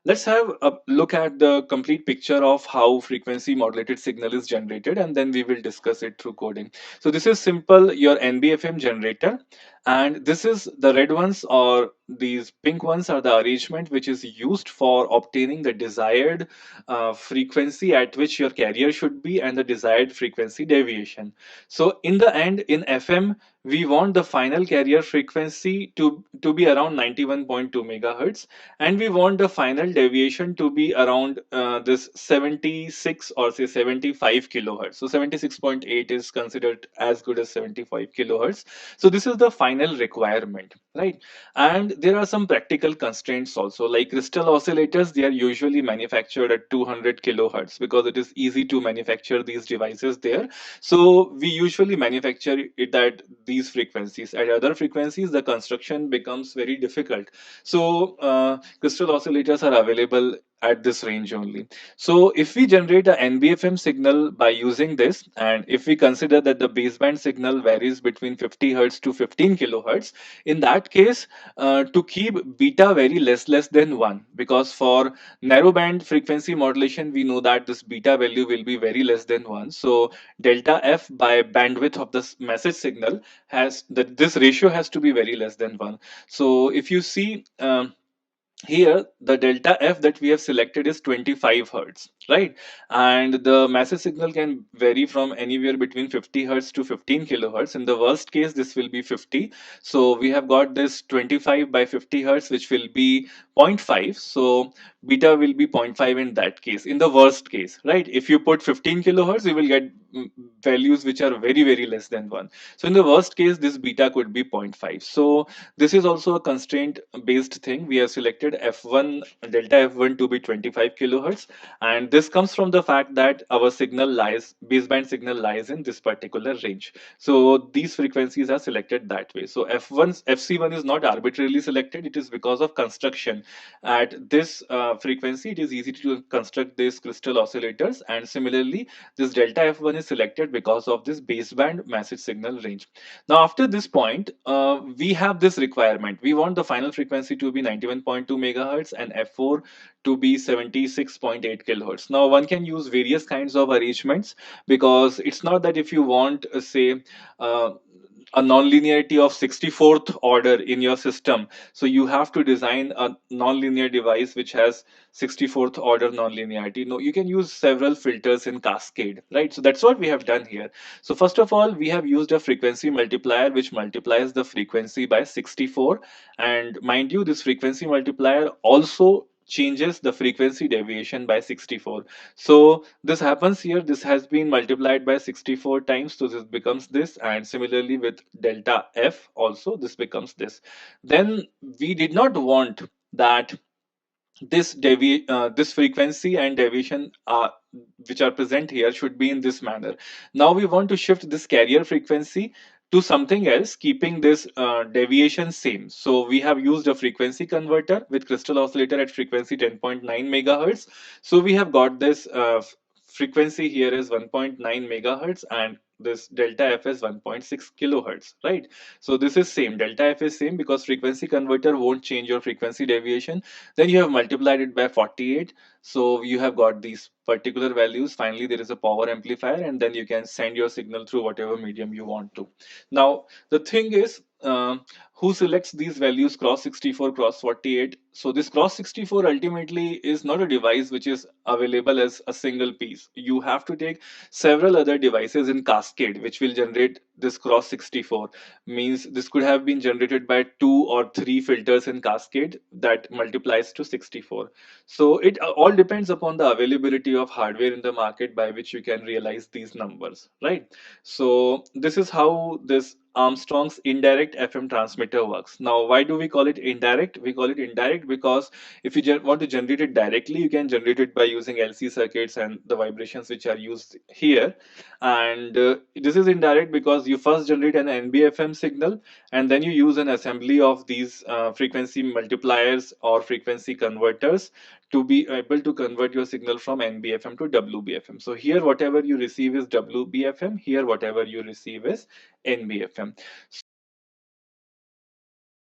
Let's have a look at the complete picture of how frequency modulated signal is generated, and then we will discuss it through coding. So this is simple, your NBFM generator, and this is the red ones, or these pink ones are the arrangement which is used for obtaining the desired frequency at which your carrier should be and the desired frequency deviation. So in the end, in FM, we want the final carrier frequency to be around 91.2 megahertz, and we want the final deviation to be around this 76 or say 75 kilohertz. So 76.8 is considered as good as 75 kilohertz. So this is the final requirement, right? And there are some practical constraints also, like crystal oscillators. They are usually manufactured at 200 kilohertz because it is easy to manufacture these devices there. So we usually manufacture it at these frequencies. At other frequencies, the construction becomes very difficult. So crystal oscillators are available at this range only. So if we generate a NBFM signal by using this, and if we consider that the baseband signal varies between 50 hertz to 15 kilohertz, in that case, to keep beta very less than 1, because for narrowband frequency modulation, we know that this beta value will be very less than 1. So delta F by bandwidth of this message signal has that this ratio has to be very less than 1. So if you see, here the delta F that we have selected is 25 hertz, right? And the message signal can vary from anywhere between 50 hertz to 15 kilohertz. In the worst case, this will be 50. So we have got this 25 by 50 hertz, which will be zero point 0.5. So beta will be zero point 0.5 in that case, in the worst case, right? If you put 15 kilohertz, you will get values which are very less than 1. So in the worst case, this beta could be zero point 0.5. So this is also a constraint based thing. We have selected F1, delta F1 to be 25 kilohertz, and this comes from the fact that our baseband signal lies in this particular range. So these frequencies are selected that way. So FC1 is not arbitrarily selected. It is because of construction. At this frequency, it is easy to construct these crystal oscillators, and similarly, this delta F1 is selected because of this baseband message signal range. Now, after this point, we have this requirement. We want the final frequency to be 91.2 megahertz and F4 to be 76.8 kilohertz. Now, one can use various kinds of arrangements, because it's not that if you want, say, uh, a nonlinearity of 64th order in your system, so you have to design a nonlinear device which has 64th order nonlinearity. No, you can use several filters in cascade, right? So that's what we have done here. So first of all, we have used a frequency multiplier which multiplies the frequency by 64. And mind you, this frequency multiplier also changes the frequency deviation by 64. So this happens here. This has been multiplied by 64 times. So this becomes this. And similarly with delta F also, this becomes this. Then we did not want that this frequency and deviation which are present here should be in this manner. Now we want to shift this carrier frequency to something else, keeping this deviation same. So we have used a frequency converter with crystal oscillator at frequency 10.9 megahertz. So we have got this frequency here is 1.9 megahertz, and this delta F is 1.6 kilohertz, right? So this is same. Delta F is same because frequency converter won't change your frequency deviation. Then you have multiplied it by 48. So you have got these particular values. Finally, there is a power amplifier, and then you can send your signal through whatever medium you want to. Now, the thing is, who selects these values cross 64, cross 48? So this cross 64 ultimately is not a device which is available as a single piece. You have to take several other devices in cascade which will generate this cross 64. Means this could have been generated by 2 or 3 filters in cascade that multiplies to 64. So it all depends upon the availability of hardware in the market by which you can realize these numbers, right? So this is how this Armstrong's indirect FM transmitter works. Now, why do we call it indirect? We call it indirect because if you want to generate it directly, you can generate it by using LC circuits and the vibrations which are used here. And this is indirect because you first generate an NBFM signal, and then you use an assembly of these frequency multipliers or frequency converters to be able to convert your signal from NBFM to WBFM. So here whatever you receive is WBFM, here whatever you receive is NBFM.